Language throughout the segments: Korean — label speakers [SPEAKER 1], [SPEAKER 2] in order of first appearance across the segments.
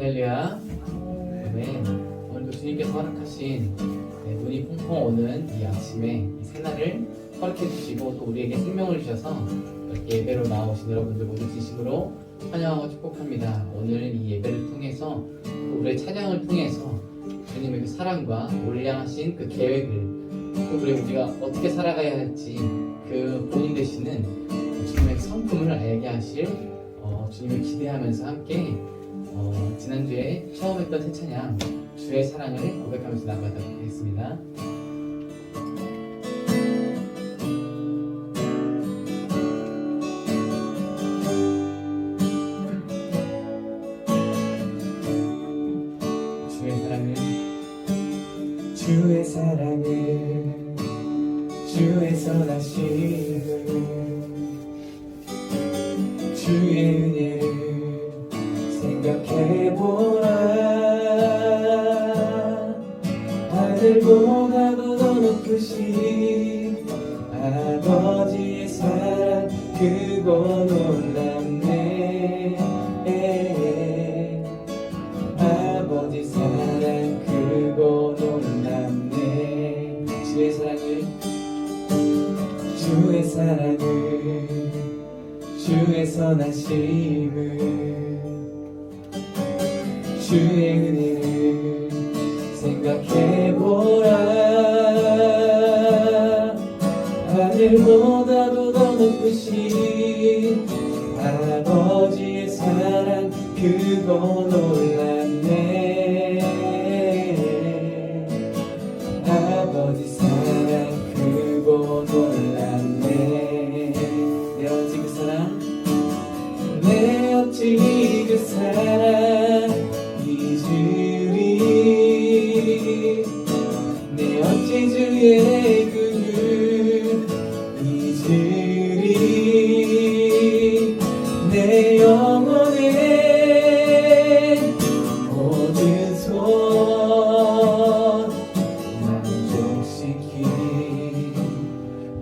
[SPEAKER 1] 할렐루야. 네, 오늘도 주님께서 허락하신 눈이 펑펑 오는 이 아침에 이 새날을 허락해 주시고 또 우리에게 생명을 주셔서 이렇게 예배로 나오신 여러분들 모두 진심으로 찬양하고 축복합니다. 오늘 이 예배를 통해서 또 우리의 찬양을 통해서 주님의 그 사랑과 올량하신 그 계획을 또 우리가 어떻게 살아가야 할지 그 본이 되시는 주님의 성품을 알게 하실 주님을 기대하면서 함께 지난주에 처음 했던 새 찬양 주의 사랑을 고백하면서 나가도록 하겠습니다.
[SPEAKER 2] 주의 사랑을 주의 선하심을 주의 은혜를 생각해보라. 하늘보다도 더 높으신 아버지의 사랑 그거 놀랍네. 아버지 사랑 그거 놀랍네. 주의 사랑을 주의 선하심을 주의 은혜를 생각해보라. 하늘보다도 더 높으신 아버지의 사랑 그거 놀랍네. 아버지 사랑 그거 놀랍네. 내 어찌 그 사랑 내 어찌 그 사랑 잊으리. 내 어찌 주의 그늘 잊으리. 내 영혼의 모든 소원 만족시킨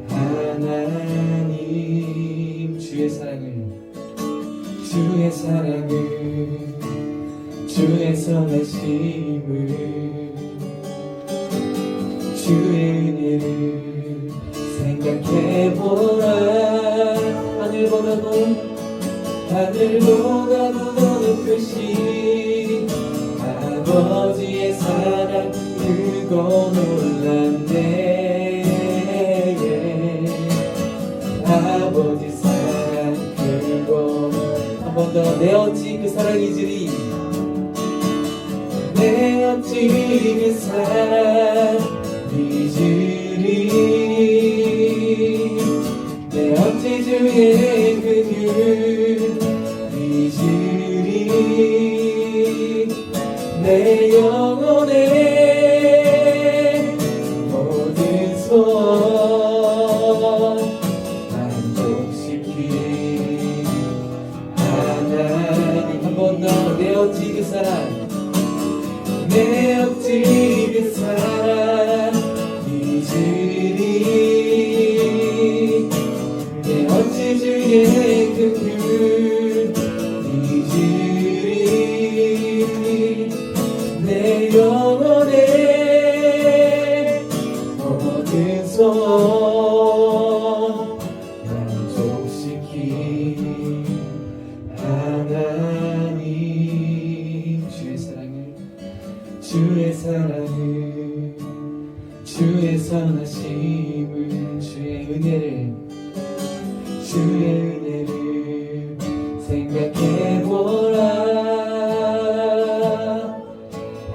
[SPEAKER 2] 하나님. 주의 사랑을 주의 선하심을 주의 은혜를 생각해보라. 하늘보다도 더 높으신 아버지의 사랑 그거 놀랍네. 아버지 사랑 그거 한 번 더. 내 어찌 그 사랑 잊으리. 내 어찌 그 사랑 잊으리. 내 어찌 주의 그늘 잊으리. 내 영혼의 모든 소원 만족시킨 하나님. 한 번 더. 내 어찌 그 사랑 내 어찌 그 사랑 잊으리. 내 어찌 주의 그늘 잊으리. 내 영혼의 모든 소원 만족시킨 하나님. 주의 사랑을 주의 선하심을 주의 은혜를 생각해보라.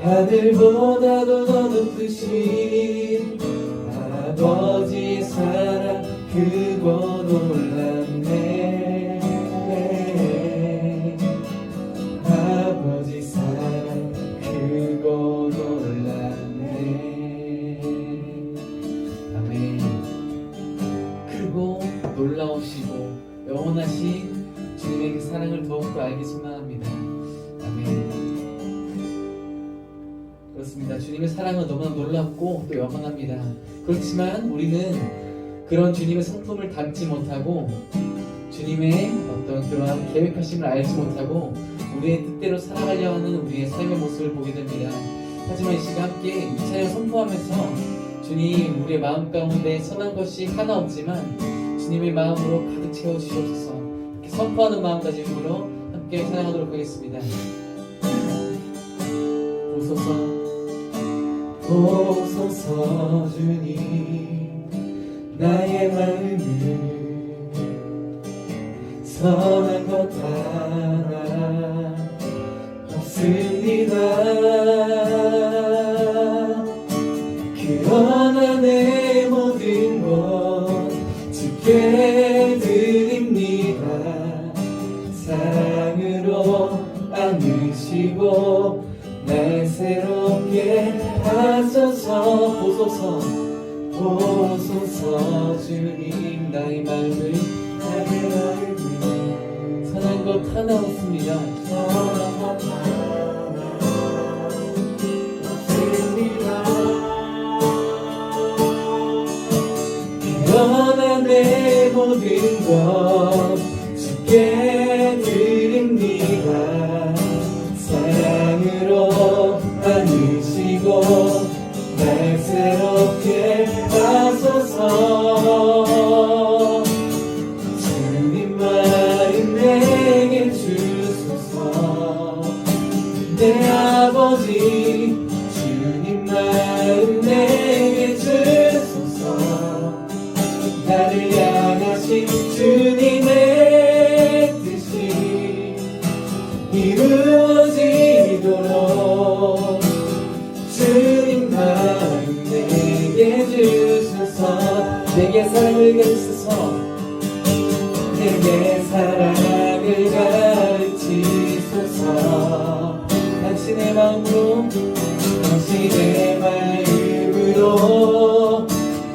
[SPEAKER 2] 하늘보다도 더 높으신 아버지의 사랑 그거 놀랍네. 아버지 사랑 그거 놀랍네.
[SPEAKER 1] 아멘. 크고 놀라우시고 영원하신 주님의 그 사랑을 더욱더 알기 소망합니다. 아멘. 그렇습니다. 주님의 사랑은 너무나 놀랍고 또 영원합니다. 그렇지만 우리는 그런 주님의 성품을 닮지 못하고 주님의 어떤 그러한 계획하심을 알지 못하고 우리의 뜻대로 살아가려 하는 우리의 삶의 모습을 보게 됩니다. 하지만 이 시간 함께 이 찬양 선포하면서 주님, 우리의 마음 가운데 선한 것이 하나 없지만 주님의 마음으로 가득 채워주시옵소서. 이렇게 선포하는 마음가짐으로 함께 찬양하도록 하겠습니다. 오소서
[SPEAKER 2] 오소서 주님, 나의 마음을 선한 것 하나 없습니다. 그러나 내 모든 것 주께 드립니다. 사랑으로 안으시고 날 새롭게 하소서. 보소서 주님, 나의 마음을
[SPEAKER 1] 선한 것 하나 없습니다.
[SPEAKER 2] 그러나 내 모든 것 주께 드립니다. 사랑으로 안으시고 날 새롭게 하소서. 주님 마음 내게 주소서. 내 아버지, 주님 마음 내게 주소서. 나를 향하신 주님의 뜻이 이루어지도록 주님 마음 내게 주소서. 내게 사랑을 가르치소서. 내게 사랑을 가르치소서. 당신의 마음으로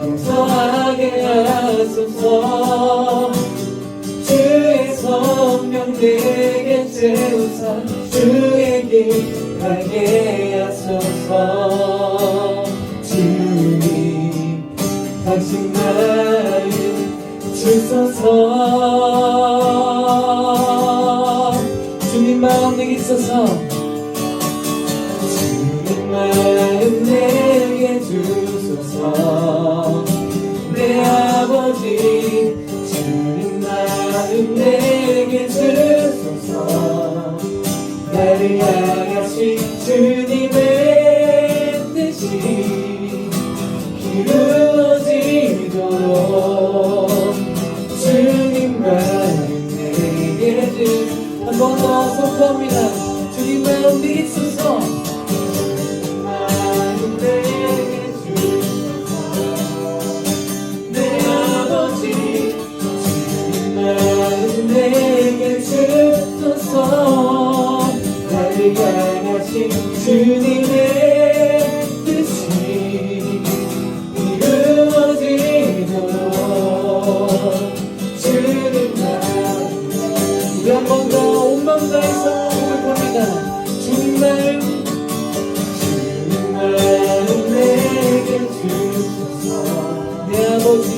[SPEAKER 2] 용서하게 하소서. 주의 성령 내게 채우사 주의 길 가게 하소서. 주님, 당신 마음 주소서. 주님 마음 내게 있어서 주님 마음 내게 주소서. 내 아버지, 주님 마음 내게 주소서. 나를 향하신 주님의 뜻이 이루어지도록 주님 마음 내게 주소서. 한 번 더 선포합니다. 주님 마음 내게 주소서. 주님 마음 내게 주소서. 내 아버지, 주님 마음 내게 주소서. 나를 향하신 주님의 뜻이 이루어지도록 주님 마음. 우리 한 번 더 온 마음 다해서 고백합니다. 주님 마음, 주님 마음 내게 주소서. 내 아버지,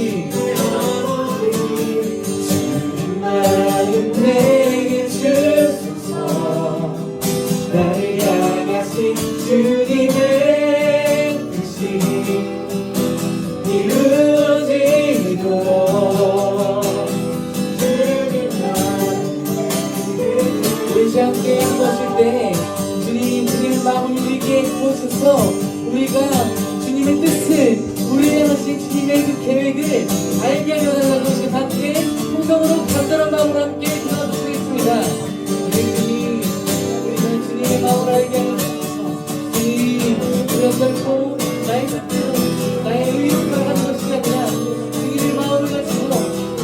[SPEAKER 2] 주님 마음 내게 주소서. 나를 향하신 주님의 뜻이 이루어지도록 우리 함께 기도하실 때 주님의 마음을 우리에게 부어주셔서 우리가 주님의 뜻을, 우리의 하신 주님의 그 계획을 알게 하려 달라고 하신 함께 통성으로 간절한 마음으로 함께 기도하도록 하겠습니다. 우리가 주님의 마음을 알게 하여 주셔서 주님, 우리가 결코 나의 뜻대로 나의 의욕을 하는 것이 아니라 주님의 마음을 가지고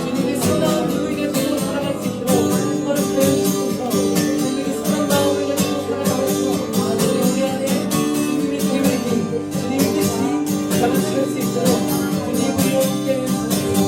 [SPEAKER 2] 주님의 선한 의를 가지고 살아갈 수 있도록 허락하여 주시옵소서. 주님의 선한 마음을 가지고 살아가면서 우리 안에 주님의 계획이, 주님의 뜻이 감춰질 수 있도록 주님 우리와 함께 하여 주시옵소서.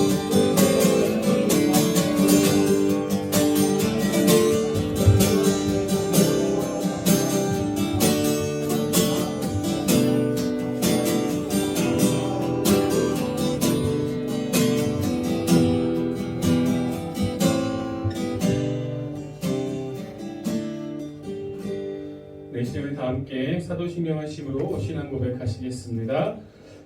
[SPEAKER 3] 이제 우리 다 함께 사도신경하심으로 신앙 고백하시겠습니다.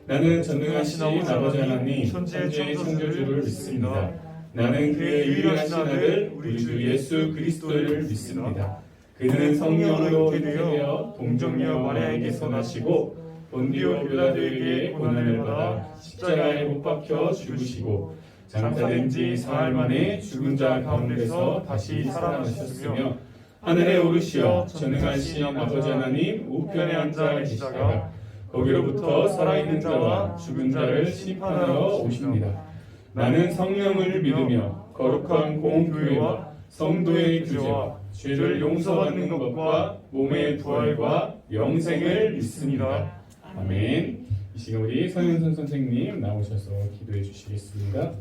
[SPEAKER 3] 나는 전능하신 아버지 하나님 천지의 창조주를 믿습니다. 나는 그의 유일하신 아들 우리 주 예수 그리스도를 믿습니다. 그는 성령으로 잉태되어 동정녀 마리아에게서 나시고 본디오 빌라도에게 고난을 받아 십자가에 못 박혀 죽으시고 장사된 지 사흘 만에 죽은 자 가운데서 다시 살아나셨으며 하늘에 오르시어 전능하신 아버지 하나님 우편에 앉아 계시다가 거기로부터 살아있는 자와 죽은 자를 심판하러 오십니다. 나는 성령을 믿으며 거룩한 공교회와 성도의 교제와 죄를 용서받는 것과 몸의 부활과 영생을 믿습니다. 아멘. 이 시간 우리 서윤선 선생님 나오셔서 기도해 주시겠습니다.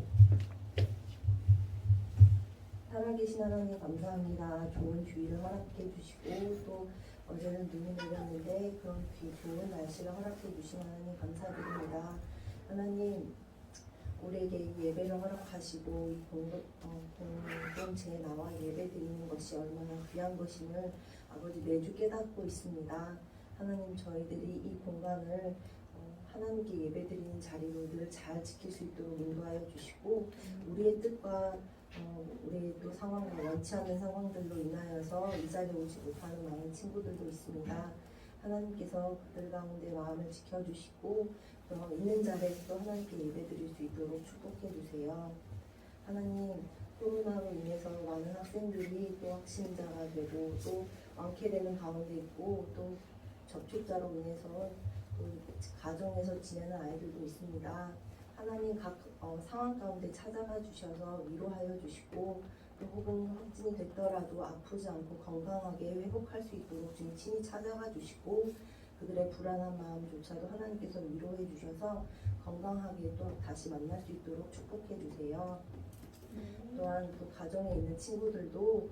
[SPEAKER 4] 살아계신 하나님 감사합니다. 좋은 주의를 허락해 주시고 또 어제는 눈이 내렸는데 그런 좋은 날씨를 허락해 주신 하나님 감사드립니다. 하나님 우리에게 예배를 허락하시고 이 공동체에 나와 예배 드리는 것이 얼마나 귀한 것임을 아버지 매주 깨닫고 있습니다. 하나님 저희들이 이 공간을 하나님께 예배 드리는 자리로 늘 잘 지킬 수 있도록 인도하여 주시고 우리의 뜻과 우리의 또 상황과 원치 않는 상황들로 인하여서 이 자리에 오지 못하는 많은 친구들도 있습니다. 하나님께서 그들 가운데 마음을 지켜주시고 있는 자리에서 또 하나님께 예배드릴 수 있도록 축복해 주세요. 하나님 코로나로 인해서 많은 학생들이 또 확신자가 되고 또 완쾌되는 가운데 있고 또 접촉자로 인해서 또 가정에서 지내는 아이들도 있습니다. 하나님 각 상황 가운데 찾아가 주셔서 위로하여 주시고 또 혹은 확진이 됐더라도 아프지 않고 건강하게 회복할 수 있도록 주님 친히 찾아가 주시고 그들의 불안한 마음조차도 하나님께서 위로해 주셔서 건강하게 또 다시 만날 수 있도록 축복해 주세요. 또한 또 가정에 있는 친구들도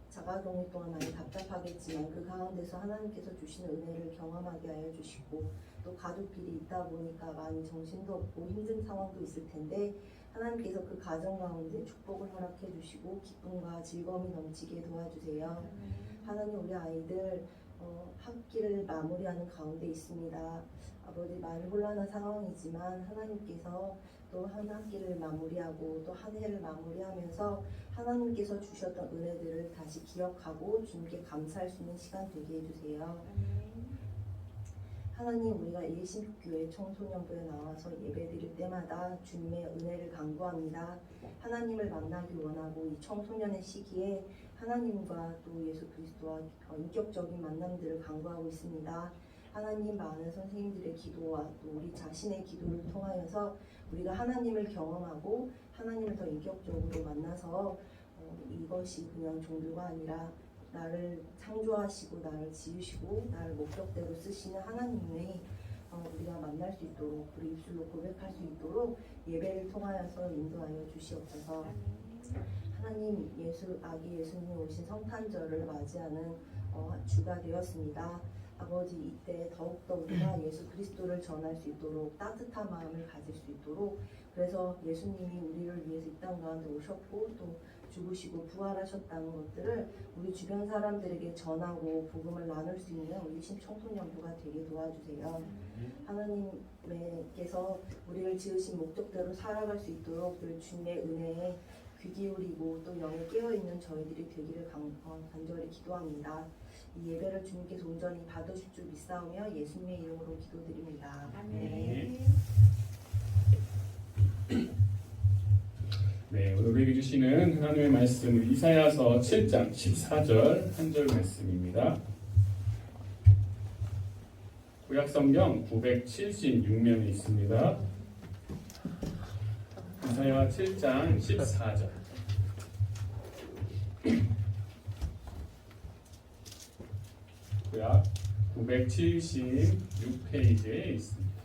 [SPEAKER 4] 자가격리 동안 많이 답답하겠지만 그 가운데서 하나님께서 주시는 은혜를 경험하게 하여 주시고 또 가족끼리 있다 보니까 많이 정신도 없고 힘든 상황도 있을 텐데 하나님께서 그 가정 가운데 축복을 허락해 주시고 기쁨과 즐거움이 넘치게 도와주세요. 하나님 우리 아이들 학기를 마무리하는 가운데 있습니다. 아버지 많이 혼란한 상황이지만 하나님께서 또 한 학기를 마무리하고 또 한 해를 마무리하면서 하나님께서 주셨던 은혜들을 다시 기억하고 주님께 감사할 수 있는 시간 되게 해주세요. 하나님 우리가 일심교회 청소년부에 나와서 예배드릴 때마다 주님의 은혜를 간구합니다. 하나님을 만나기 원하고 이 청소년의 시기에 하나님과 또 예수 그리스도와 인격적인 만남들을 간구하고 있습니다. 하나님 많은 선생님들의 기도와 또 우리 자신의 기도를 통하여서 우리가 하나님을 경험하고 하나님을 더 인격적으로 만나서 이것이 그냥 종교가 아니라 나를 창조하시고 나를 지으시고 나를 목적대로 쓰시는 하나님의 우리가 만날 수 있도록 우리 입술로 고백할 수 있도록 예배를 통하여서 인도하여 주시옵소서. 하나님 아기 예수님이 오신 성탄절을 맞이하는 주가 되었습니다. 아버지 이때 더욱더 우리가 예수 그리스도를 전할 수 있도록 따뜻한 마음을 가질 수 있도록 그래서 예수님이 우리를 위해서 이 땅 가운데 오셨고 또 죽으시고 부활하셨다는 것들을 우리 주변 사람들에게 전하고 복음을 나눌 수 있는 우리 신청소년부가 되게 도와주세요. 하나님께서 우리를 지으신 목적대로 살아갈 수 있도록 늘 주님의 은혜에 귀 기울이고 또 영에 깨어있는 저희들이 되기를 간절히 기도합니다. 이 예배를 주님께서 온전히 받으실 줄 믿사오며 예수님의 이름으로 기도드립니다. 아멘.
[SPEAKER 3] 네, 오늘 우리에게 주시는 하나님의 말씀은 이사야서 7장 14절 한 절 말씀입니다. 구약성경 976면에 있습니다. 이사야 7장 14절. 구약 976페이지에 있습니다.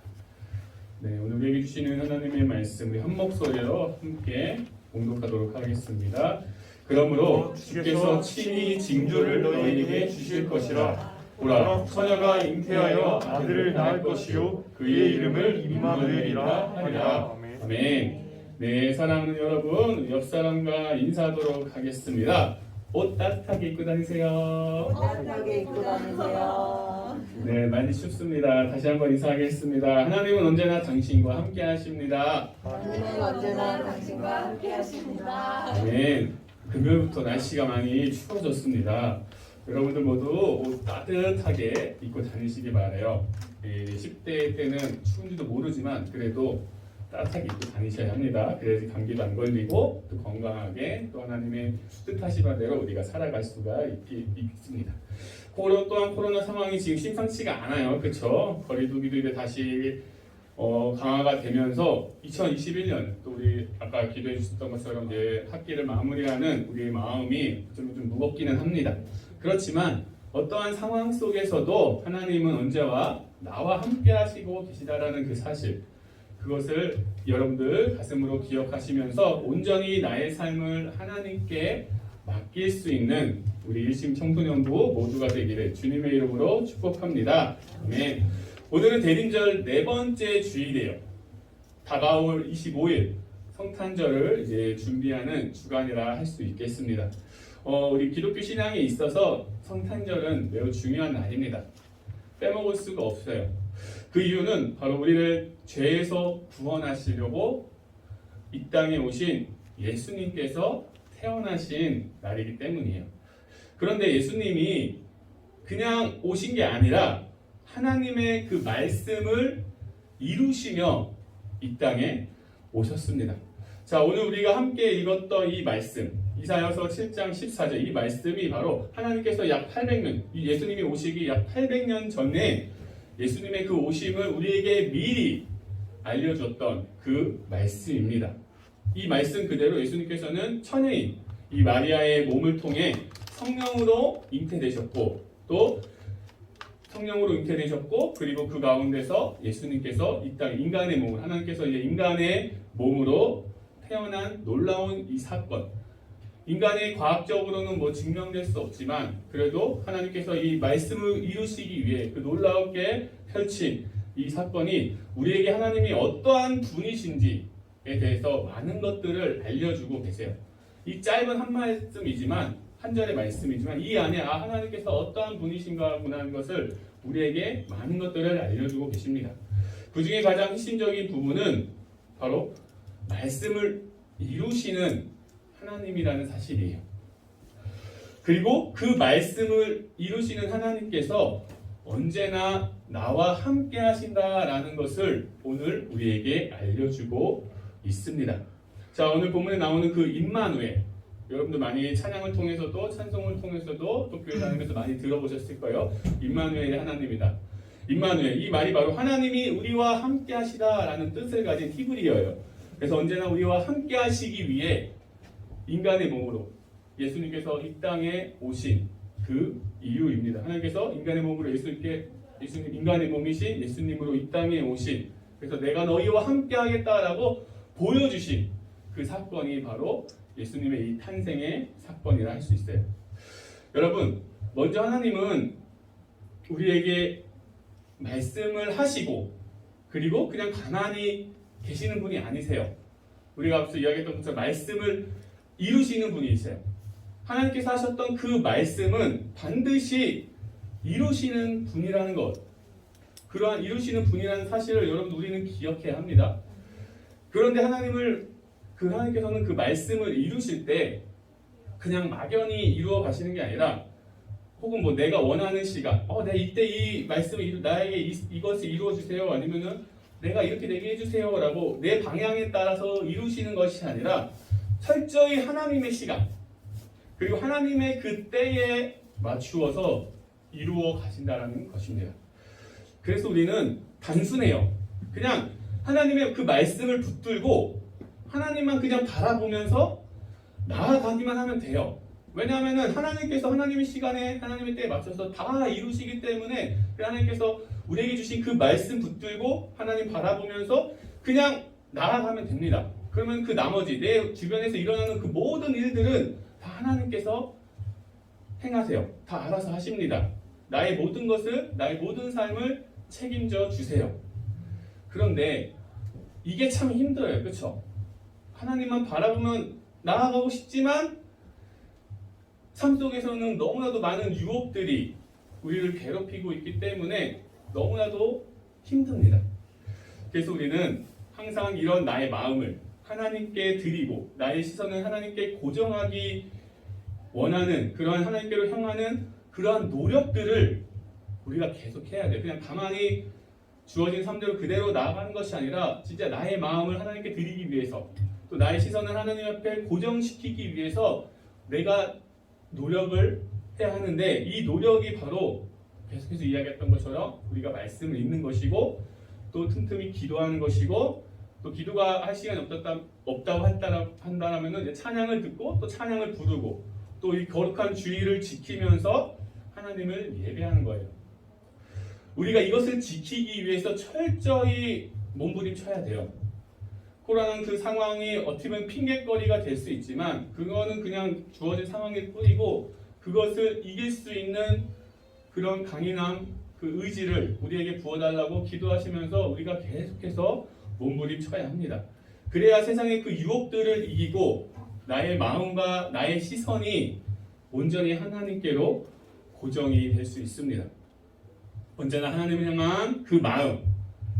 [SPEAKER 3] 네, 오늘 우리에게 주시는 하나님의 말씀 우리 한 목소리로 함께 공독하도록 하겠습니다. 그러므로 주께서 친히 징조를 너희에게 주실 것이라. 보라, 처녀가 잉태하여 아들을 낳을 것이요 그의 이름을 임마누엘이라 하리라. 아멘. 네, 사랑하는 여러분, 옆 사람과 인사하도록 하겠습니다. 옷 따뜻하게 입고 다니세요.
[SPEAKER 4] 따뜻하게 입고 다니세요.
[SPEAKER 3] 네, 많이 춥습니다. 다시 한번 인사하겠습니다. 하나님은 언제나 당신과 함께 하십니다.
[SPEAKER 4] 하나님은 언제나 당신과 함께 하십니다.
[SPEAKER 3] 아멘. 금요일부터 날씨가 많이 추워졌습니다. 여러분들 모두 옷 따뜻하게 입고 다니시기 바라요. 10대 때는 추운지도 모르지만 그래도 따뜻하게 입고 다니셔야 합니다. 그래야지 감기도 안 걸리고 또 건강하게 또 하나님의 뜻하신 대로 우리가 살아갈 수가 있습니다. 또한 코로나 상황이 지금 심상치가 않아요. 그렇죠? 거리두기도 이제 다시 강화가 되면서 2021년 또 우리 아까 기도해 주셨던 것처럼 이제 학기를 마무리하는 우리의 마음이 좀 무겁기는 합니다. 그렇지만 어떠한 상황 속에서도 하나님은 언제와 나와 함께 하시고 계시다라는 그 사실, 그것을 여러분들 가슴으로 기억하시면서 온전히 나의 삶을 하나님께 맡길 수 있는 우리 일심 청소년부 모두가 되기를 주님의 이름으로 축복합니다. 아멘. 오늘은 대림절 네 번째 주일이에요. 다가올 25일 성탄절을 이제 준비하는 주간이라 할 수 있겠습니다. 우리 기독교 신앙에 있어서 성탄절은 매우 중요한 날입니다. 빼먹을 수가 없어요. 그 이유는 바로 우리를 죄에서 구원하시려고 이 땅에 오신 예수님께서 태어나신 날이기 때문이에요. 그런데 예수님이 그냥 오신 게 아니라 하나님의 그 말씀을 이루시며 이 땅에 오셨습니다. 자, 오늘 우리가 함께 읽었던 이 말씀, 이사야서 7장 14절, 이 말씀이 바로 하나님께서 약 800년, 예수님이 오시기 약 800년 전에 예수님의 그 오심을 우리에게 미리 알려줬던 그 말씀입니다. 이 말씀 그대로 예수님께서는 천여인 이 마리아의 몸을 통해 성령으로 잉태되셨고 또 성령으로 잉태되셨고 그리고 그 가운데서 예수님께서 이 땅 인간의 몸을 하나님께서 이제 인간의 몸으로 태어난 놀라운 이 사건, 인간의 과학적으로는 뭐 증명될 수 없지만 그래도 하나님께서 이 말씀을 이루시기 위해 그 놀랍게 펼친 이 사건이 우리에게 하나님이 어떠한 분이신지에 대해서 많은 것들을 알려주고 계세요. 이 짧은 한 말씀이지만 한 절의 말씀이지만 이 안에 하나님께서 어떠한 분이신가 하는 것을 우리에게 많은 것들을 알려주고 계십니다. 그 중에 가장 핵심적인 부분은 바로 말씀을 이루시는 하나님이라는 사실이에요. 그리고 그 말씀을 이루시는 하나님께서 언제나 나와 함께 하신다라는 것을 오늘 우리에게 알려주고 있습니다. 자, 오늘 본문에 나오는 그 임마누엘, 여러분들 많이 찬양을 통해서도 찬송을 통해서도 또 교회 다니면서 많이 들어보셨을 거예요. 임마누엘의 하나님이다. 임마누엘, 이 말이 바로 하나님이 우리와 함께 하시다라는 뜻을 가진 히브리어예요. 그래서 언제나 우리와 함께 하시기 위해 인간의 몸으로 예수님께서 이 땅에 오신 그 이유입니다. 하나님께서 인간의 몸으로 예수님 인간의 몸이신 예수님으로 이 땅에 오신, 그래서 내가 너희와 함께 하겠다라고 보여주신 그 사건이 바로 예수님의 이 탄생의 사건이라 할 수 있어요. 여러분, 먼저 하나님은 우리에게 말씀을 하시고 그리고 그냥 가만히 계시는 분이 아니세요. 우리가 앞서 이야기했던 것처럼 말씀을 이루시는 분이세요. 하나님께서 하셨던 그 말씀은 반드시 이루시는 분이라는 것, 그러한 이루시는 분이라는 사실을 여러분 우리는 기억해야 합니다. 그런데 하나님께서는 그 말씀을 이루실 때 그냥 막연히 이루어 가시는 게 아니라 혹은 뭐 내가 원하는 시간, 내가 이때 이 말씀을 나에게 이것을 이루어 주세요, 아니면은 내가 이렇게 되게 해주세요 라고 내 방향에 따라서 이루시는 것이 아니라 철저히 하나님의 시간 그리고 하나님의 그 때에 맞추어서 이루어 가신다는 것입니다. 그래서 우리는 단순해요. 그냥 하나님의 그 말씀을 붙들고 하나님만 그냥 바라보면서 나아가기만 하면 돼요. 왜냐하면 하나님께서 하나님의 시간에 하나님의 때에 맞춰서 다 이루시기 때문에 하나님께서 우리에게 주신 그 말씀 붙들고 하나님 바라보면서 그냥 나아가면 됩니다. 그러면 그 나머지 내 주변에서 일어나는 그 모든 일들은 다 하나님께서 행하세요. 다 알아서 하십니다. 나의 모든 것을, 나의 모든 삶을 책임져 주세요. 그런데 이게 참 힘들어요. 그렇죠? 하나님만 바라보면 나아가고 싶지만 삶 속에서는 너무나도 많은 유혹들이 우리를 괴롭히고 있기 때문에 너무나도 힘듭니다. 그래서 우리는 항상 이런 나의 마음을 하나님께 드리고 나의 시선을 하나님께 고정하기 원하는 그러한 하나님께로 향하는 그러한 노력들을 우리가 계속 해야 돼요. 그냥 가만히 주어진 삶대로 그대로 나아가는 것이 아니라 진짜 나의 마음을 하나님께 드리기 위해서 또 나의 시선을 하나님 앞에 고정시키기 위해서 내가 노력을 해야 하는데 이 노력이 바로 계속해서 이야기했던 것처럼 우리가 말씀을 읽는 것이고 또 틈틈이 기도하는 것이고 또 기도가 할 시간이 없다고 한다면 이제 찬양을 듣고 또 찬양을 부르고 또 이 거룩한 주의를 지키면서 하나님을 예배하는 거예요. 우리가 이것을 지키기 위해서 철저히 몸부림쳐야 돼요. 코로나는 그 상황이 어떻게 보면 핑계거리가 될 수 있지만 그거는 그냥 주어진 상황일 뿐이고 그것을 이길 수 있는 그런 강인함, 그 의지를 우리에게 부어달라고 기도하시면서 우리가 계속해서 몸부림쳐야 합니다. 그래야 세상의 그 유혹들을 이기고 나의 마음과 나의 시선이 온전히 하나님께로 고정이 될 수 있습니다. 언제나 하나님을 향한 그 마음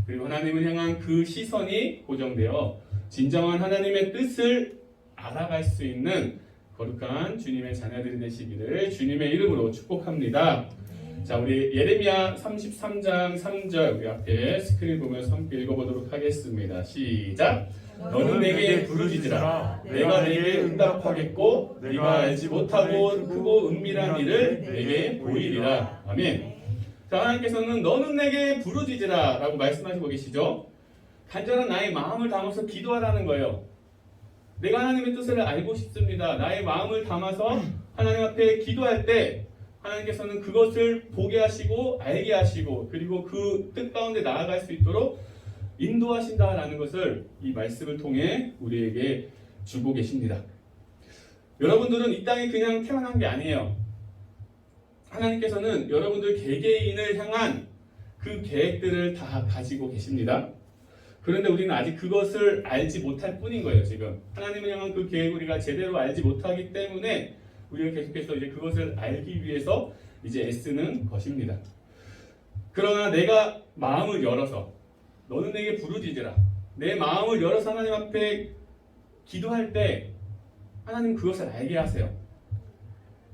[SPEAKER 3] 그리고 하나님을 향한 그 시선이 고정되어 진정한 하나님의 뜻을 알아갈 수 있는 거룩한 주님의 자녀들이 되시기를 주님의 이름으로 축복합니다. 자, 우리 예레미야 33장 3절 우리 앞에 스크린 보면서 함께 읽어보도록 하겠습니다. 시작! 너는 내게 부르짖으라. 내가 내게 응답하겠고 네가 알지 못하고 크고 은밀한 일을 내게 보이리라. 아멘. 자, 하나님께서는 너는 내게 부르짖으라 라고 말씀하시고 계시죠. 간절한 나의 마음을 담아서 기도하라는 거예요. 내가 하나님의 뜻을 알고 싶습니다. 나의 마음을 담아서 하나님 앞에 기도할 때 하나님께서는 그것을 보게 하시고 알게 하시고 그리고 그 뜻 가운데 나아갈 수 있도록 인도하신다라는 것을 이 말씀을 통해 우리에게 주고 계십니다. 여러분들은 이 땅에 그냥 태어난 게 아니에요. 하나님께서는 여러분들 개개인을 향한 그 계획들을 다 가지고 계십니다. 그런데 우리는 아직 그것을 알지 못할 뿐인 거예요. 지금 하나님을 향한 그 계획을 우리가 제대로 알지 못하기 때문에 우리가 계속해서 이제 그것을 알기 위해서 이제 애쓰는 것입니다. 그러나 내가 마음을 열어서 너는 내게 부르짖으라. 내 마음을 열어서 하나님 앞에 기도할 때 하나님 그것을 알게 하세요.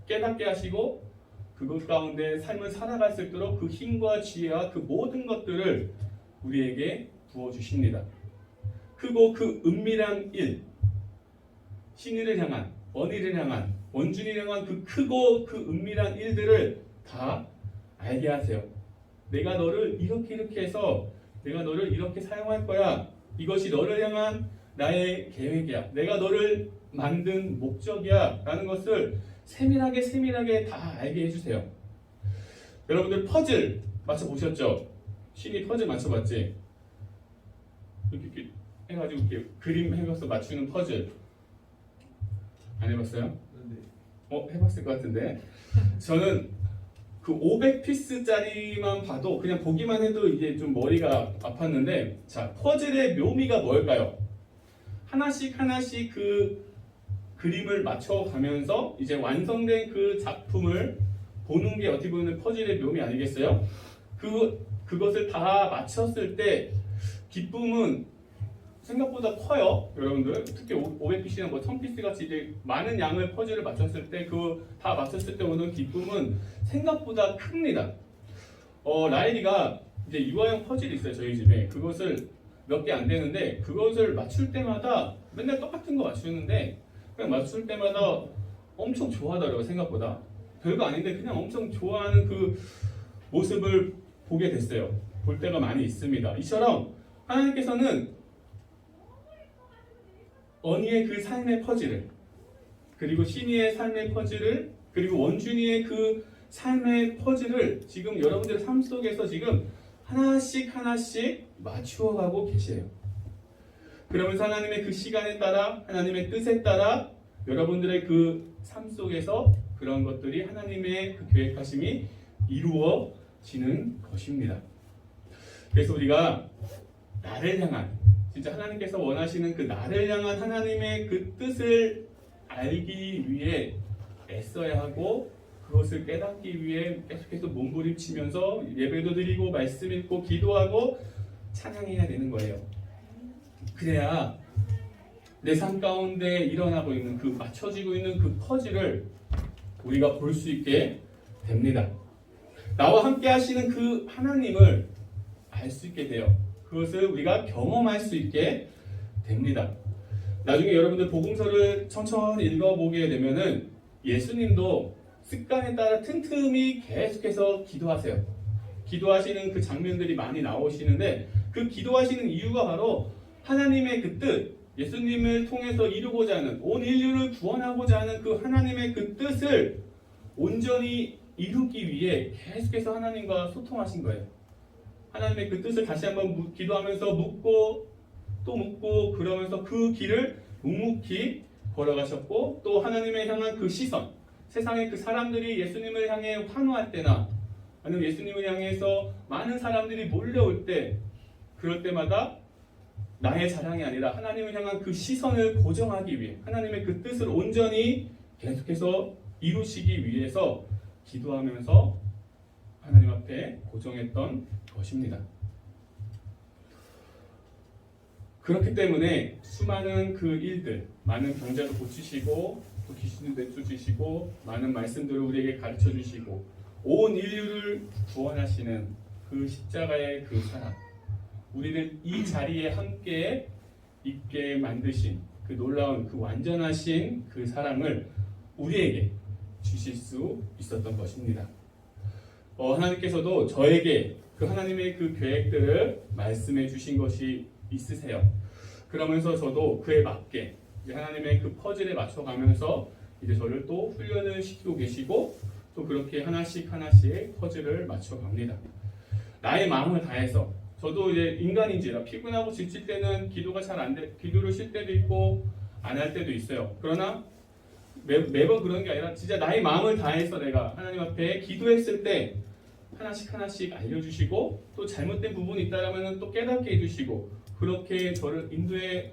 [SPEAKER 3] 깨닫게 하시고 그것 가운데 삶을 살아갈 수 있도록 그 힘과 지혜와 그 모든 것들을 우리에게 부어주십니다. 크고 그 은밀한 일, 신의를 향한, 원의를 향한, 원준이를 향한 그 크고 그 은밀한 일들을 다 알게 하세요. 내가 너를 이렇게 해서 내가 너를 이렇게 사용할 거야. 이것이 너를 향한 나의 계획이야. 내가 너를 만든 목적이야. 라는 것을 세밀하게 다 알게 해주세요. 여러분들 퍼즐 맞춰보셨죠? 신이 퍼즐 맞춰봤지? 이렇게 해가지고 이렇게 그림 해서 맞추는 퍼즐 안 해봤어요? 해봤을 것 같은데 저는 그 500피스짜리만 봐도 그냥 보기만 해도 이제 좀 머리가 아팠는데 자, 퍼즐의 묘미가 뭘까요? 하나씩 그 그림을 맞춰가면서 이제 완성된 그 작품을 보는 게 어떻게 보면 퍼즐의 묘미 아니겠어요? 그것을 다 맞췄을 때 기쁨은 생각보다 커요. 여러분들 특히 500피스나 뭐 1000피스 같이 이제 많은 양의 퍼즐을 맞췄을 때 다 맞췄을 때 오는 기쁨은 생각보다 큽니다. 라일이가 이제 유아용 퍼즐이 있어요. 저희 집에 그것을 몇 개 안 되는데 그것을 맞출 때마다 맨날 똑같은 거 맞추는데 그냥 맞출 때마다 엄청 좋아하더라고요. 생각보다 별거 아닌데 그냥 엄청 좋아하는 그 모습을 보게 됐어요. 볼 때가 많이 있습니다. 이처럼 하나님께서는 언니의 그 삶의 퍼즐을 그리고 신이의 삶의 퍼즐을 그리고 원준이의 그 삶의 퍼즐을 지금 여러분들의 삶 속에서 지금 하나씩 맞추어가고 계세요. 그러면서 하나님의 그 시간에 따라 하나님의 뜻에 따라 여러분들의 그 삶 속에서 그런 것들이 하나님의 그 계획하심이 이루어지는 것입니다. 그래서 우리가 나를 향한 진짜 하나님께서 원하시는 그 나를 향한 하나님의 그 뜻을 알기 위해 애써야 하고 그것을 깨닫기 위해 계속해서 몸부림치면서 예배도 드리고 말씀 읽고 기도하고 찬양해야 되는 거예요. 그래야 내 삶 가운데 일어나고 있는 그 맞춰지고 있는 그 퍼즐을 우리가 볼 수 있게 됩니다. 나와 함께 하시는 그 하나님을 알 수 있게 돼요. 그것을 우리가 경험할 수 있게 됩니다. 나중에 여러분들 복음서를 천천히 읽어보게 되면은 예수님도 습관에 따라 틈틈이 계속해서 기도하세요. 기도하시는 그 장면들이 많이 나오시는데 그 기도하시는 이유가 바로 하나님의 그 뜻, 예수님을 통해서 이루고자 하는 온 인류를 구원하고자 하는 그 하나님의 그 뜻을 온전히 이루기 위해 계속해서 하나님과 소통하신 거예요. 하나님의 그 뜻을 다시 한번 기도하면서 묻고 또 묻고 그러면서 그 길을 묵묵히 걸어가셨고 또 하나님의 향한 그 시선, 세상의 그 사람들이 예수님을 향해 환호할 때나 아니면 예수님을 향해서 많은 사람들이 몰려올 때 그럴 때마다 나의 자랑이 아니라 하나님을 향한 그 시선을 고정하기 위해 하나님의 그 뜻을 온전히 계속해서 이루시기 위해서 기도하면서 하나님 앞에 고정했던 것입니다. 그렇기 때문에 수많은 그 일들, 많은 병자를 고치시고 또 귀신을 내쫓으시고 많은 말씀들을 우리에게 가르쳐 주시고 온 인류를 구원하시는 그 십자가의 그 사랑, 우리를 이 자리에 함께 있게 만드신 그 놀라운 그 완전하신 그 사랑을 우리에게 주실 수 있었던 것입니다. 하나님께서도 저에게 그 하나님의 그 계획들을 말씀해 주신 것이 있으세요. 그러면서 저도 그에 맞게 하나님의 그 퍼즐에 맞춰가면서 이제 저를 또 훈련을 시키고 계시고 또 그렇게 하나씩 퍼즐을 맞춰갑니다. 나의 마음을 다해서 저도 이제 인간인지라 피곤하고 지칠 때는 기도가 잘 안 돼, 기도를 쉴 때도 있고 안 할 때도 있어요. 그러나 매번 그런 게 아니라 진짜 나의 마음을 다해서 내가 하나님 앞에 기도했을 때 하나씩 알려주시고 또 잘못된 부분이 있다라면 또 깨닫게 해주시고 그렇게 저를 인도에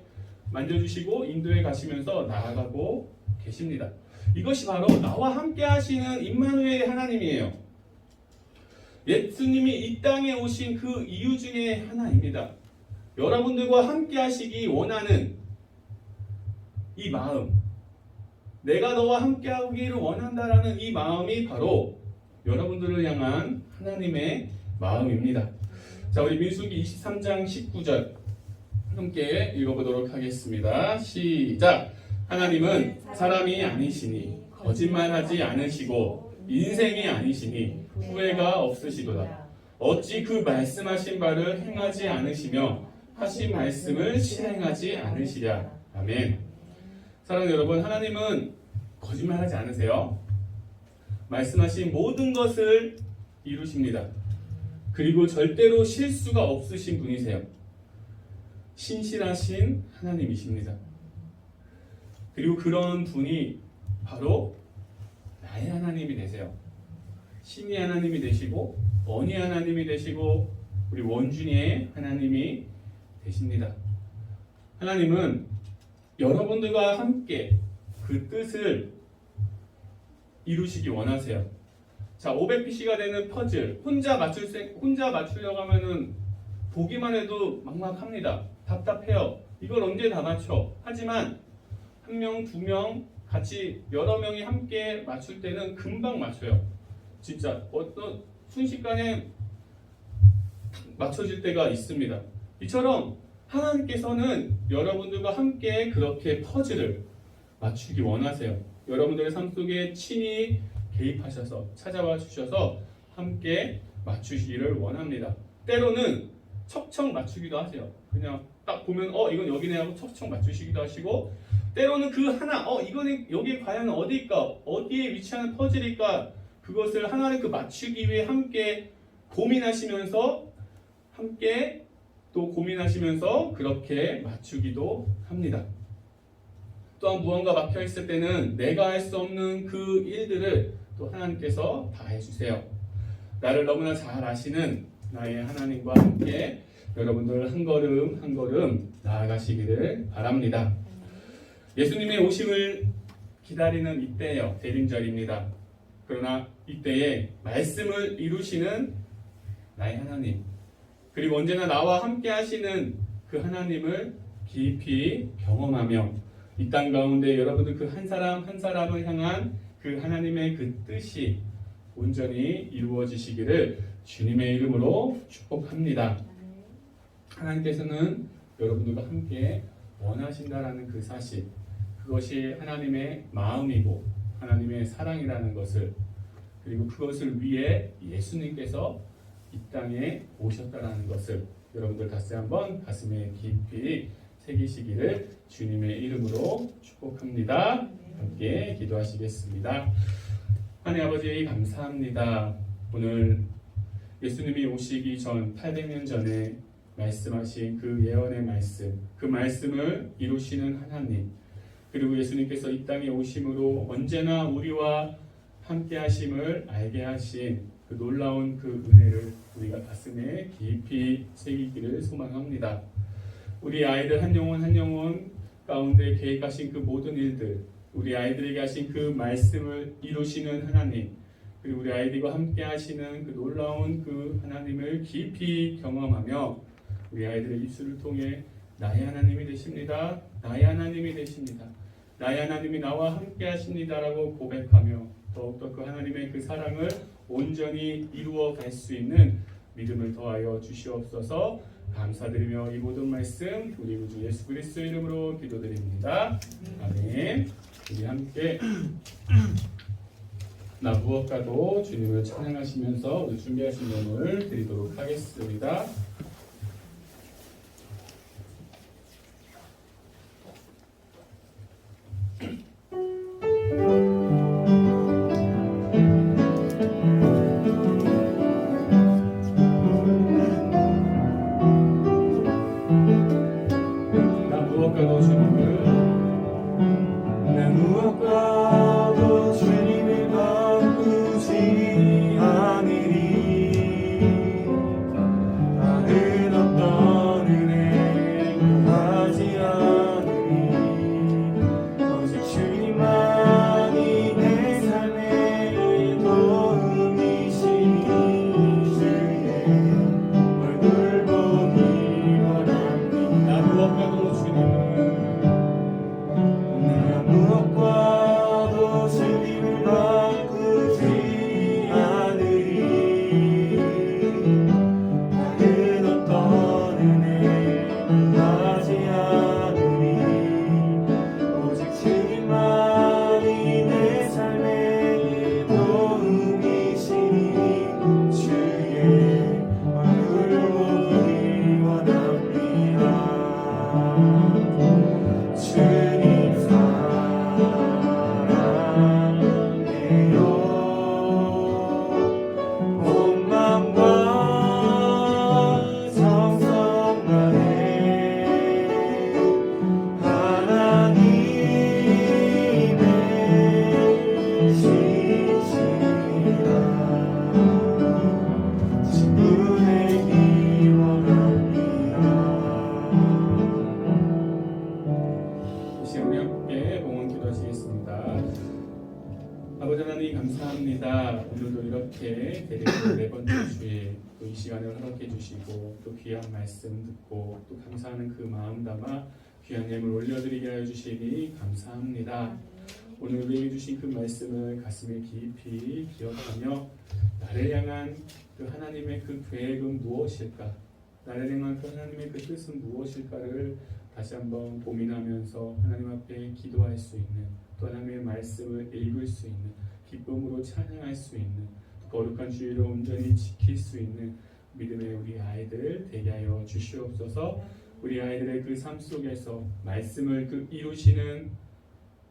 [SPEAKER 3] 만져주시고 인도에 가시면서 나아가고 계십니다. 이것이 바로 나와 함께 하시는 임마누엘의 하나님이에요. 예수님이 이 땅에 오신 그 이유 중에 하나입니다. 여러분들과 함께 하시기 원하는 이 마음, 내가 너와 함께 하기를 원한다라는 이 마음이 바로 여러분들을 향한 하나님의 마음입니다. 자, 우리 민수기 23장 19절 함께 읽어보도록 하겠습니다. 시작! 하나님은 사람이 아니시니 거짓말하지 않으시고 인생이 아니시니 후회가 없으시도다. 어찌 그 말씀하신 바를 행하지 않으시며 하신 말씀을 실행하지 않으시랴. 아멘. 사랑하는 여러분, 하나님은 거짓말하지 않으세요. 말씀하신 모든 것을 이루십니다. 그리고 절대로 실수가 없으신 분이세요. 신실하신 하나님이십니다. 그리고 그런 분이 바로 나의 하나님이 되세요. 신의 하나님이 되시고 언의 하나님이 되시고 우리 원준이의 하나님이 되십니다. 하나님은 여러분들과 함께 그 뜻을 이루시기 원하세요. 자, 500PC가 되는 퍼즐 혼자 맞추려고 하면은 보기만 해도 막막합니다. 답답해요. 이걸 언제 다 맞춰? 하지만 한 명, 두 명 같이 여러 명이 함께 맞출 때는 금방 맞춰요. 진짜 어떤 순식간에 맞춰질 때가 있습니다. 이처럼 하나님께서는 여러분들과 함께 그렇게 퍼즐을 맞추기 원하세요. 여러분들의 삶 속에 친히 개입하셔서 찾아와 주셔서 함께 맞추시기를 원합니다. 때로는 척척 맞추기도 하세요. 그냥 딱 보면 이건 여기네 하고 척척 맞추시기도 하시고 때로는 그 하나 이거는 여기 과연 어디일까? 어디에 위치하는 퍼즐일까? 그것을 하나를 그 맞추기 위해 함께 고민하시면서 함께 또 고민하시면서 그렇게 맞추기도 합니다. 또한 무언가 막혀 있을 때는 내가 할 수 없는 그 일들을 또 하나님께서 다 해주세요. 나를 너무나 잘 아시는 나의 하나님과 함께 여러분들 한 걸음 한 걸음 나아가시기를 바랍니다. 예수님의 오심을 기다리는 이때예요. 대림절입니다. 그러나 이때에 말씀을 이루시는 나의 하나님, 그리고 언제나 나와 함께 하시는 그 하나님을 깊이 경험하며 이 땅 가운데 여러분들 그 한 사람 한 사람을 향한 그 하나님의 그 뜻이 온전히 이루어지시기를 주님의 이름으로 축복합니다. 하나님께서는 여러분들과 함께 원하신다라는 그 사실, 그것이 하나님의 마음이고 하나님의 사랑이라는 것을, 그리고 그것을 위해 예수님께서 이 땅에 오셨다라는 것을 여러분들 다시 한번 가슴에 깊이 새기시기를 주님의 이름으로 축복합니다. 함께 기도하시겠습니다. 하나님 아버지 감사합니다. 오늘 예수님이 오시기 전 800년 전에 말씀하신 그 예언의 말씀, 그 말씀을 이루시는 하나님, 그리고 예수님께서 이 땅에 오심으로 언제나 우리와 함께 하심을 알게 하신 그 놀라운 그 은혜를 우리가 가슴에 깊이 새기기를 소망합니다. 우리 아이들 한 영혼 한 영혼 가운데 계획하신 그 모든 일들, 우리 아이들에게 하신 그 말씀을 이루시는 하나님, 그리고 우리 아이들과 함께 하시는 그 놀라운 그 하나님을 깊이 경험하며 우리 아이들의 입술을 통해 나의 하나님이 되십니다. 나의 하나님이 되십니다. 나의 하나님이 나와 함께 하십니다라고 고백하며 더욱더 그 하나님의 그 사랑을 온전히 이루어 갈 수 있는 믿음을 더하여 주시옵소서. 감사드리며 이 모든 말씀 우리 구주 예수 그리스도의 이름으로 기도드립니다. 아멘. 우리 함께 나 무엇과도 주님을 찬양하시면서 우리 준비하신 예물 드리도록 하겠습니다. 아버지 하나님 감사합니다. 오늘도 이렇게 대리의 네 번째 주에 또 이 시간을 허락해 주시고 또 귀한 말씀 듣고 또 감사하는 그 마음 담아 귀한 예물 올려드리게 하여 주시니 감사합니다. 오늘 우리에게 주신 그 말씀을 가슴에 깊이 기억하며 나를 향한 그 하나님의 그 계획은 무엇일까? 나를 향한 그 하나님의 그 뜻은 무엇일까를 다시 한번 고민하면서 하나님 앞에 기도할 수 있는, 또 하나님의 말씀을 읽을 수 있는, 기쁨으로 찬양할 수 있는, 거룩한 주의를 온전히 지킬 수 있는 믿음의 우리 아이들 되게 하여 주시옵소서. 우리 아이들의 그 삶 속에서 말씀을 그 이루시는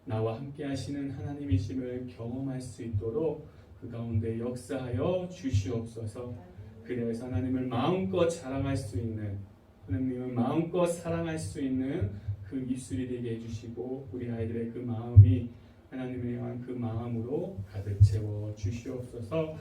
[SPEAKER 3] 나와 함께 하시는 하나님이심을 경험할 수 있도록 그 가운데 역사하여 주시옵소서. 그래서 하나님을 마음껏 자랑할 수 있는, 하나님을 마음껏 사랑할 수 있는 그 입술이 되게 해주시고 우리 아이들의 그 마음이 하나님을 향한 그 마음으로 가득 채워 주시옵소서.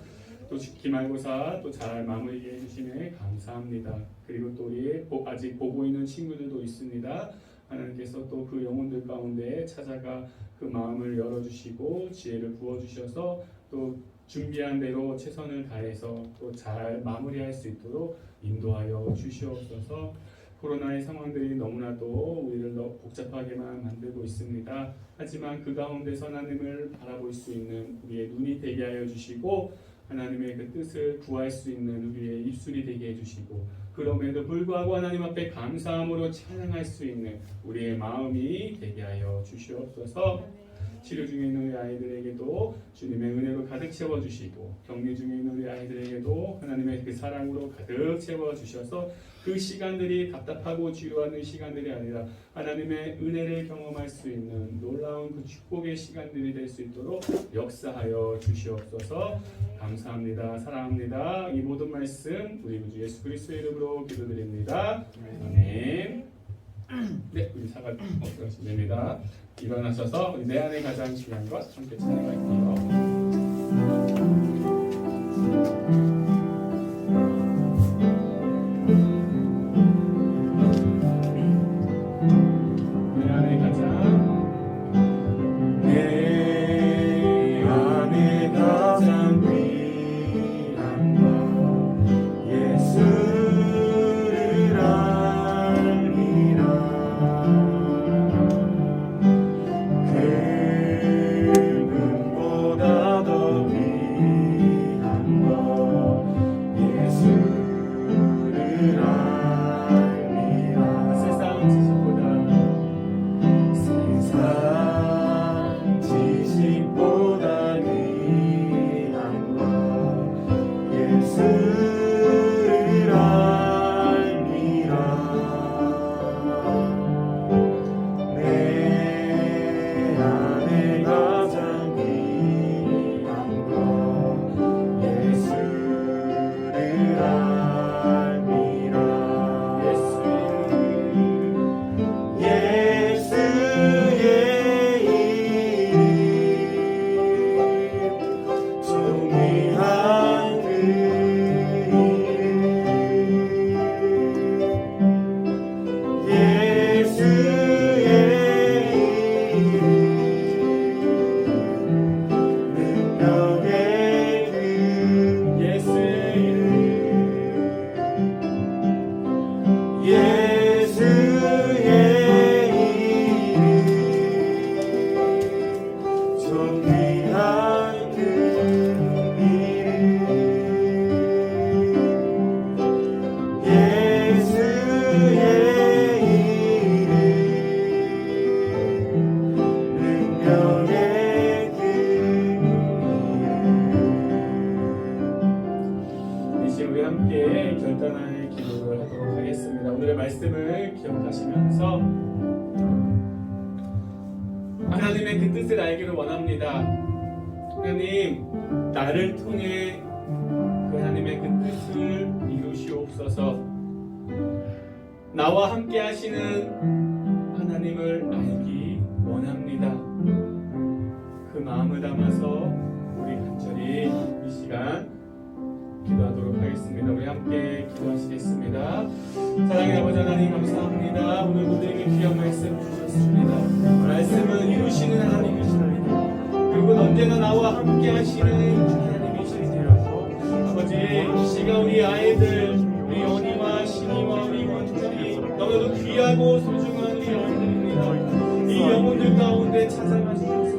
[SPEAKER 3] 또 기말고사 또 잘 마무리해 주시면 감사합니다. 그리고 또 우리 아직 보고 있는 친구들도 있습니다. 하나님께서 또 그 영혼들 가운데 찾아가 그 마음을 열어주시고 지혜를 부어주셔서 또 준비한 대로 최선을 다해서 또 잘 마무리할 수 있도록 인도하여 주시옵소서. 코로나의 상황들이 너무나도 우리를 너무 복잡하게만 만들고 있습니다. 하지만 그 가운데서 하나님을 바라볼 수 있는 우리의 눈이 되게 하여 주시고 하나님의 그 뜻을 구할 수 있는 우리의 입술이 되게 해주시고 그럼에도 불구하고 하나님 앞에 감사함으로 찬양할 수 있는 우리의 마음이 되게 하여 주시옵소서. 치료 중에 있는 우리 아이들에게도 주님의 은혜로 가득 채워주시고 격리 중에 있는 우리 아이들에게도 하나님의 그 사랑으로 가득 채워주셔서 그 시간들이 답답하고 지루하는 시간들이 아니라 하나님의 은혜를 경험할 수 있는 놀라운 그 축복의 시간들이 될 수 있도록 역사하여 주시옵소서. 감사합니다. 사랑합니다. 이 모든 말씀 우리 구주 예수 그리스도의 이름으로 기도드립니다. 아멘. 네, 우리 사과 먹으시면 됩니다. 일어나셔서 내 안에 가장 중요한 것 함께 찬양할게요. 말씀을 기억하시면서 하나님의 그 뜻을 알기를 원합니다. 하나님, 나를 통해 그 하나님의 그 뜻을 이루시옵소서. 나와 함께 하시는 하나님을 알기 원합니다. 그 마음을 담아서 우리 간절히 이 시간 기도하도록 하겠습니다. 우리 함께 기도하시겠습니다. 사랑의 아버지 하나님 감사합니다. 오늘 우리에게 귀한 말씀 주셨습니다. 말씀은 이루시는 하나님이십니다. 그리고 언제나 나와 함께 하시는 하나님이시세요. 아버지, 이 시간 우리 아이들, 우리 연희와 신이와 우리 원들이 너무나도 귀하고 소중한 우리 영혼들입니다. 이 영혼들 가운데 찾아가시옵소서.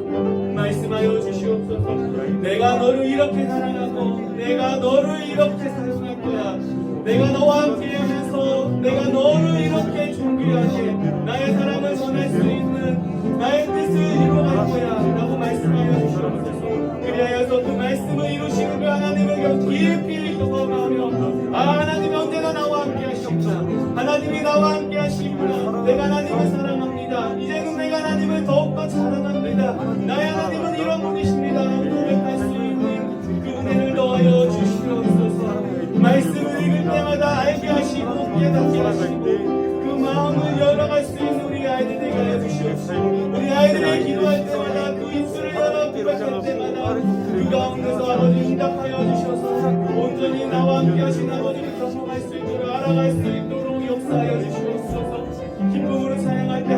[SPEAKER 3] 말씀하여 주시옵소서. 내가 너를 이렇게 사랑하고 내가 너를 이렇게 사랑할 거야. 내가 너와 함께 하면서 내가 너를 이렇게 존귀하게 나의 사랑을 전할 수 있는 나의 뜻을 이루어갈 거야 라고 말씀하여 주시옵소서. 그리하여서 그 말씀을 이루시는 그 하나님을 깊이 경험하며 하나님이 언제나 나와 함께 하시구나. 하나님이 나와 함께 하시구나. 내가 하나님을 사랑합니다. 이제는 내가 하나님을 더욱더 사랑합니다. 나의 하나님은 이런 분이십니다. 고백할 수 있는 그 은혜를 더하여 주시옵소서. 말씀을 읽을 때마다 알게 하시고 깨닫게 하시고 그 마음을 열어갈 수 있는 우리 아이들 되게 하여 주시옵소서. 우리 아이들이 기도할 때마다 그 입술을 열어 고백할 때마다 그 가운데서 아버지 응답하여 주셔서 온전히 나와 함께 하신 아버지를 경험할 수 있도록 알아갈 수 있도록 역사하여 주시옵소서. 기쁨으로 찬양할 때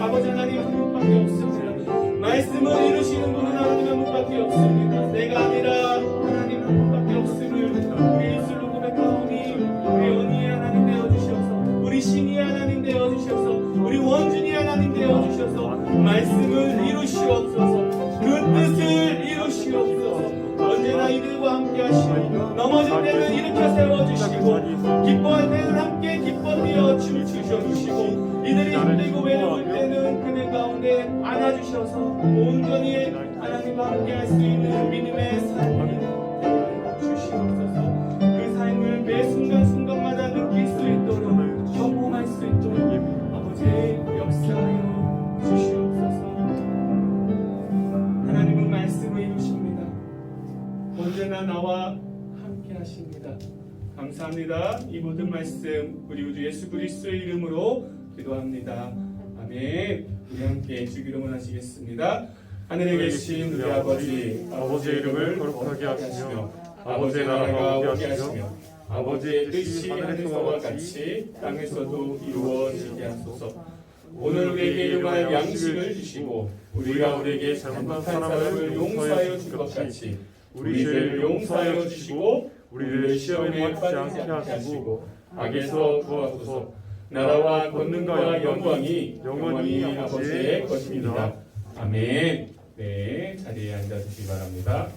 [SPEAKER 3] 아버지 하나님 한 분밖에 없습니다. 말씀을 이루시는 분은 하나님 한 분밖에 없습니다. 내가 아니라 하나님 한 분밖에 없음을 우리 입술로 고백하오니 우리 언니의 하나님 되어주셔서 우리 신이 하나님 되어주셔서 우리 원준이 하나님 되어주셔서 말씀을 이루시옵소서. 그 뜻을 이루시옵소서. 언제나 이들과 함께 하시고 넘어질 때는 일으켜 세워주시고 기뻐할 때는 함께 기뻐되어 춤추셔주시고 이들이 힘들고 외로울 때는 그들 가운데 안아주셔서 온전히 하나님과 함께 할 수 있는 믿음의 삶을 주시옵소서. 그 삶을 매 순간순간마다 느낄 수 있도록 경험할 수 있도록 아버지 역사하여 주시옵소서. 하나님은 말씀을 이루십니다. 언제나 나와 함께 하십니다. 감사합니다. 이 모든 말씀 우리 우주 예수 그리스도의 이름으로 기도합니다. 아멘. 우리 함께 주기로 원하시겠습니다. 하늘에 계신 우리 아버지, 아버지의 이름을 거룩하게 하시며 아버지의 나라가 오게 하시며 아버지의 뜻이 하늘에서와 같이 땅에서도 이루어지게 하소서. 오늘 우리에게 일용할 양식을 주시고 우리가 우리에게 잘못한 사람을 용서하여 줄 것 같이 우리 죄를 용서하여 주시고 우리를 시험에 빠지지 않게 하시고 악에서 구하소서. 나라와 권능과 영광이 영원히 아버지의 것입니다. 아멘. 네, 자리에 앉아주시기 바랍니다.